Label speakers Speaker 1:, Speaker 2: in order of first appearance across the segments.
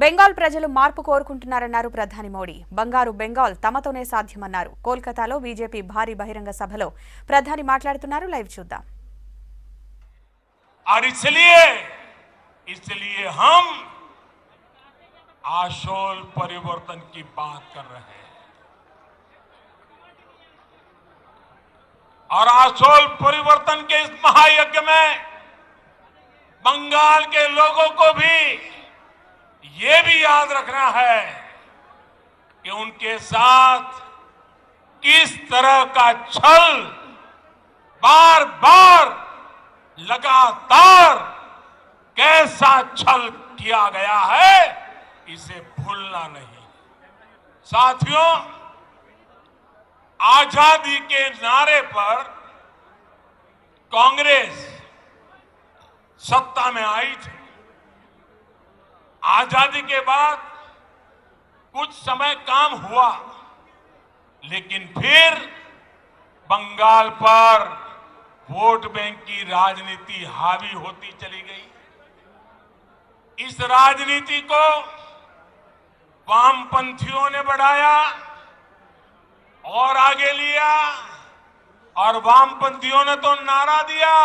Speaker 1: బెంగాల్ ప్రజలు మార్పు కోరుకుంటున్నారన్నారు ప్రధాని మోడీ. బంగారు బెంగాల్ తమతోనే సాధ్యమన్నారు. కోల్కతాలో బీజేపీ భారీ బహిరంగ సభలో ప్రధాని మాట్లాడుతున్నారు. లైవ్ చూద్దాం.
Speaker 2: और इसलिए हम आशोल परिवर्तन की बात कर रहे हैं और आशोल परिवर्तन के इस महायज्ञ में बंगाल के लोगों को भी ये भी याद रखना है कि उनके साथ किस तरह का छल बार बार लगातार कैसा छल किया गया है, इसे भूलना नहीं। साथियों, आजादी के नारे पर कांग्रेस सत्ता में आई थी। आजादी के बाद कुछ समय काम हुआ, लेकिन फिर बंगाल पर वोट बैंक की राजनीति हावी होती चली गई। इस राजनीति को वामपंथियों ने बढ़ाया और आगे लिया और वामपंथियों ने तो नारा दिया।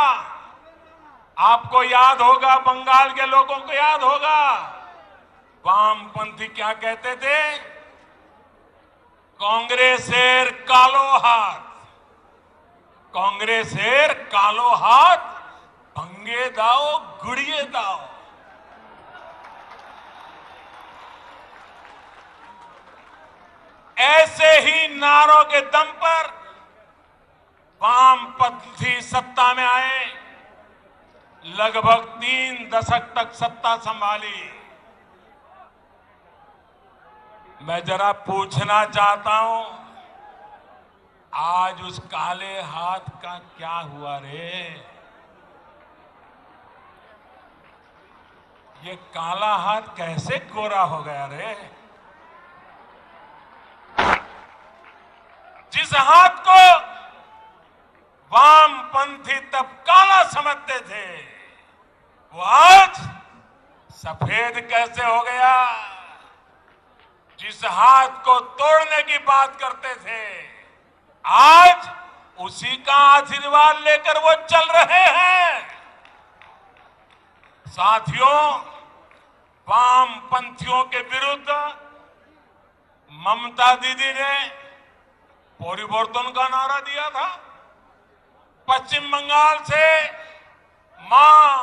Speaker 2: आपको याद होगा, बंगाल के लोगों को याद होगा, वामपंथी क्या कहते थे? कांग्रेसेर कालो हाथ, कांग्रेसेर कालो हाथ भंगे दाओ गुड़िए दाओ। ऐसे ही नारों के दम पर वामपंथी सत्ता में आए, लगभग 3 दशक तक सत्ता संभाली। मैं जरा पूछना चाहता हूं, आज उस काले हाथ का क्या हुआ रे? ये काला हाथ कैसे गोरा हो गया रे? जिस हाथ को वामपंथी तब काला समझते थे, वो आज सफेद कैसे हो गया? जिस हाथ को तोड़ने की बात करते थे, आज उसी का आशीर्वाद लेकर वो चल रहे हैं। साथियों, वामपंथियों के विरुद्ध ममता दीदी ने परिवर्तन का नारा दिया था। पश्चिम बंगाल से मां,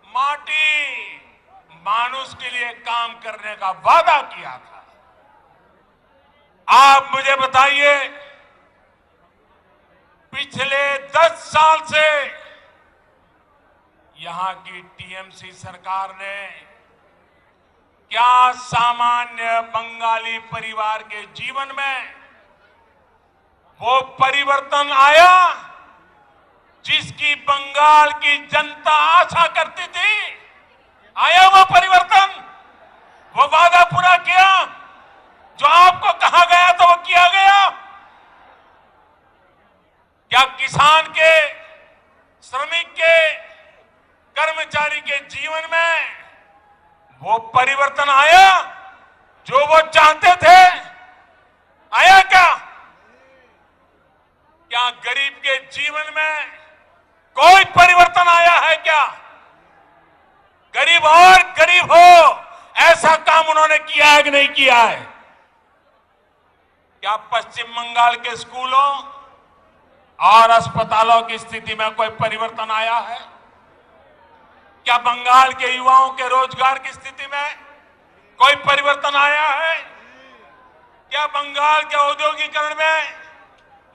Speaker 2: माटी, मानुष के लिए काम करने का वादा किया था। आप मुझे बताइए, पिछले 10 साल से यहां की टीएमसी सरकार ने क्या सामान्य बंगाली परिवार के जीवन में वो परिवर्तन आया जिसकी बंगाल की जनता आशा करती थी? आया वो परिवर्तन? वो वादा पूरा किया? जो आपको कहा गया था वो किया गया? क्या किसान के, श्रमिक के, कर्मचारी के जीवन में वो परिवर्तन आया जो वो चाहते थे? आया क्या? क्या गरीब के जीवन में कोई परिवर्तन आया है क्या? गरीब और गरीब हो, ऐसा काम उन्होंने किया है कि नहीं किया है? क्या पश्चिम बंगाल के स्कूलों और अस्पतालों की स्थिति में कोई परिवर्तन आया है? क्या बंगाल के युवाओं के रोजगार की स्थिति में कोई परिवर्तन आया है? क्या बंगाल के औद्योगिकरण में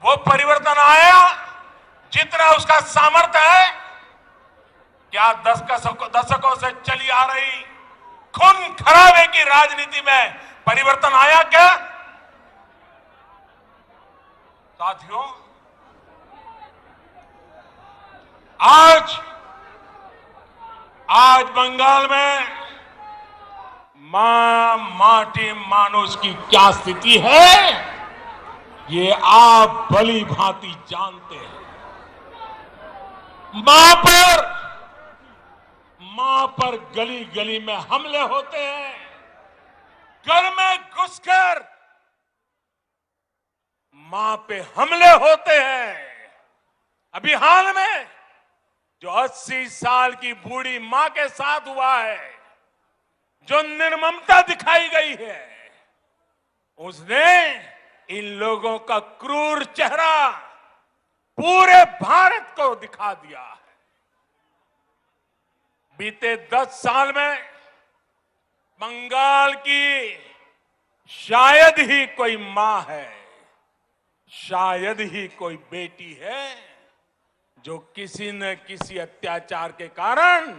Speaker 2: वो परिवर्तन आया जितना उसका सामर्थ्य है? क्या दशकों से चली आ रही खून खराबे की राजनीति में परिवर्तन आया क्या? साथियों, आज बंगाल में मां, माटी, मानुष की क्या स्थिति है, ये आप भली भांति जानते हैं। मां पर गली गली में हमले होते हैं, घर में घुसकर मां पे हमले होते हैं। अभी हाल में जो 80 साल की बूढ़ी मां के साथ हुआ है, जो निर्ममता दिखाई गई है, उसने इन लोगों का क्रूर चेहरा पूरे भारत को दिखा दिया है। बीते 10 साल में बंगाल की शायद ही कोई मां है, शायद ही कोई बेटी है जो किसी न किसी अत्याचार के कारण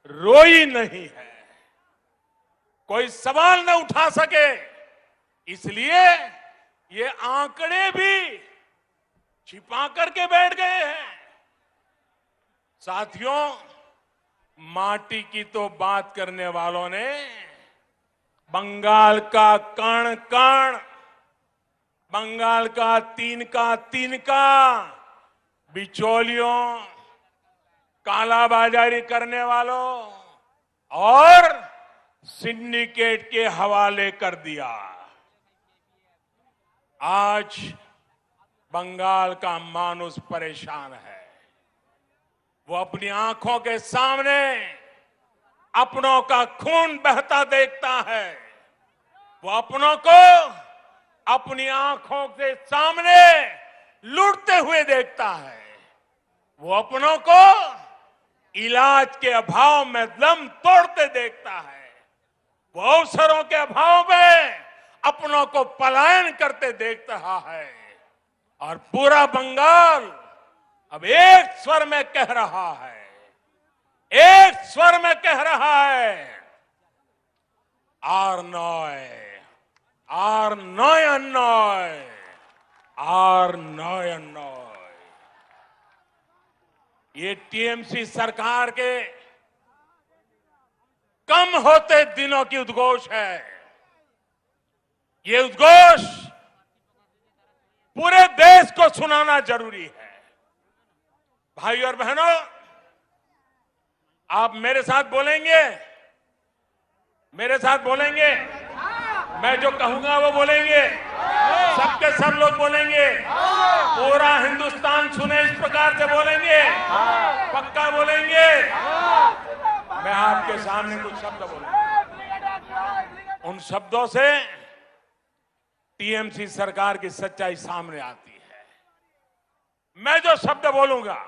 Speaker 2: रोई नहीं है, कोई सवाल न उठा सके। इसलिए ये आंकड़े भी छिपा करके बैठ गए हैं। साथियों, माटी की तो बात करने वालों ने बंगाल का कण कण, बंगाल का तिनका बिचौलियों, कालाबाजारी करने वालों और सिंडिकेट के हवाले कर दिया। आज बंगाल का मानुष परेशान है। वो अपनी आंखों के सामने अपनों का खून बहता देखता है। वो अपनों को अपनी आंखों के सामने लूटते हुए देखता है। वो अपनों को इलाज के अभाव में दम तोड़ते देखता है। वो अवसरों के अभाव में अपनों को पलायन करते देख रहा है। और पूरा बंगाल अब एक स्वर में कह रहा है, एक स्वर में कह रहा है, आर नॉय, आर नॉय नॉय, आर नॉय नॉय। ये टीएमसी सरकार के कम होते दिनों की उद्घोष है। ये उद्घोष पूरे देश को सुनाना जरूरी है। भाई और बहनों, आप मेरे साथ बोलेंगे, मेरे साथ बोलेंगे। मैं जो कहूंगा वो बोलेंगे, सबके सब लोग बोलेंगे, पूरा हिंदुस्तान सुने इस प्रकार से बोलेंगे, पक्का बोलेंगे। मैं आपके सामने कुछ शब्द बोलूंगा, उन शब्दों से टीएमसी सरकार की सच्चाई सामने आती है। मैं जो शब्द बोलूंगा